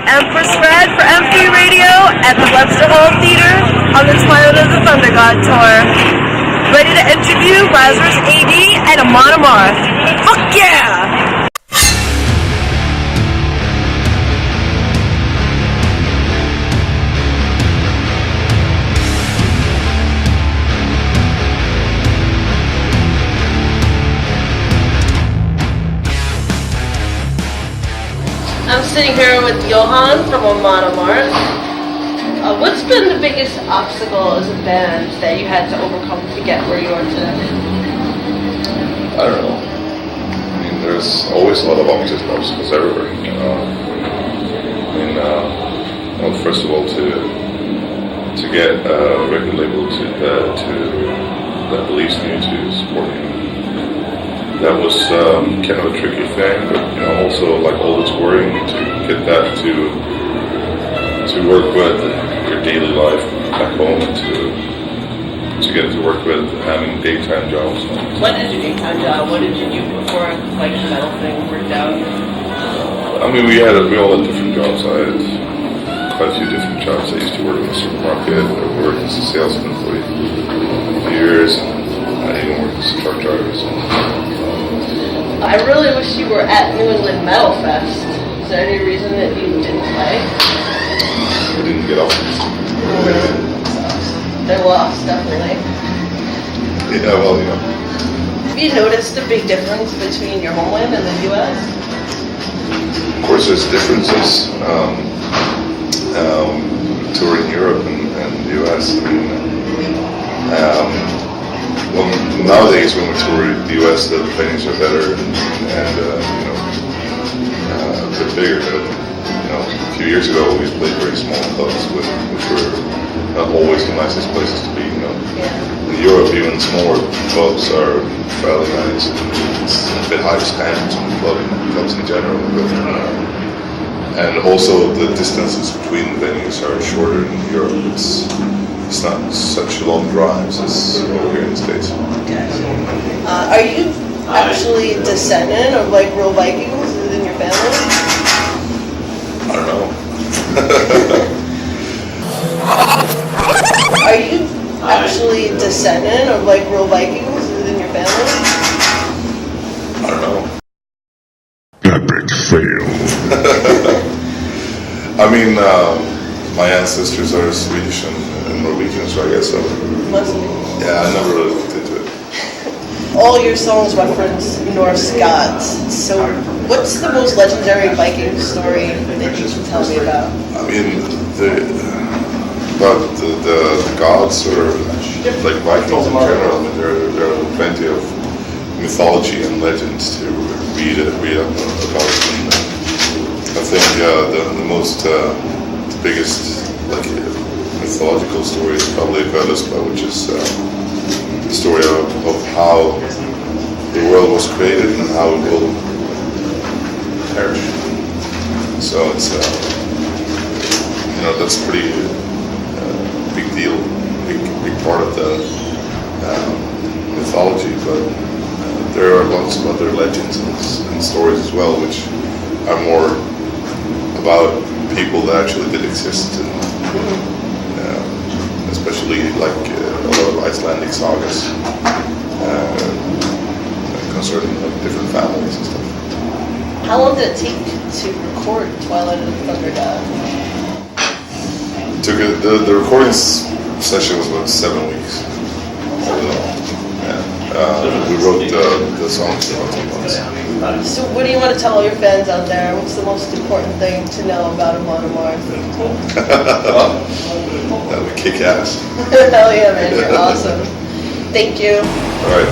EmpressRed for M3 Radio at the Webster Hall Theater on the Twilight of the Thunder God tour. Ready to interview Lazarus AD and Amon Amarth. Fuck yeah! I'm sitting here with Johan from Amon Amarth. What's been the biggest obstacle as a band that you had to overcome to get where you are today? I don't know. I mean, there's always a lot of obstacles everywhere. Well, first of all, to get a record label that believes in you to support you. That was kind of a tricky thing, but also like all the touring to get that to work with your daily life back home, to get it to work with having daytime jobs. What is your daytime job? What did you do before like the metal thing worked out? I mean, we all had different jobs. I had quite a few different jobs. I used to work in the supermarket. I worked as a salesman for years. I even worked as a truck driver. I really wish you were at New England Metal Fest. Is there any reason that you didn't play? I didn't get off. They lost, definitely. Yeah, well, Have you noticed a big difference between your homeland and the U.S.? Of course, there's differences. Touring Europe and the U.S. Well, nowadays when we tour the U.S., the venues are better and a bit bigger. But, a few years ago, we played very small clubs, which were not always the nicest places to be. In Europe, even smaller clubs are fairly nice. It's a bit higher standards in clubs in general. And also, the distances between venues are shorter in Europe. It's not such long drives as over here in the States. Okay. Are you actually a descendant of like real Vikings within your family? I don't know. Are you actually a descendant of like real Vikings within your family? I don't know. Epic fail. I mean, my ancestors are Swedish and Norwegian, so I guess so. Must be. Yeah, I never really looked into it. All your songs reference Norse gods. So, what's the most legendary Viking story that you can tell me about? I mean, the gods are like Vikings in general. I mean, there are plenty of mythology and legends to read up about. I think the biggest mythological story is probably Völuspá, which is the story of how the world was created and how it will perish. So it's that's pretty big deal, big part of the mythology. But there are lots of other legends and stories as well, which are more about people that actually did exist, especially like a lot of Icelandic sagas concerning like different families and stuff. How long did it take to record Twilight of the Thunder God? The recording session was about 7 weeks. We wrote the songs in about 2 months. So what do you want to tell all your fans out there? What's the most important thing to know about Amon Amarth? That would kick ass. Hell yeah, man. You're awesome. Thank you. All right.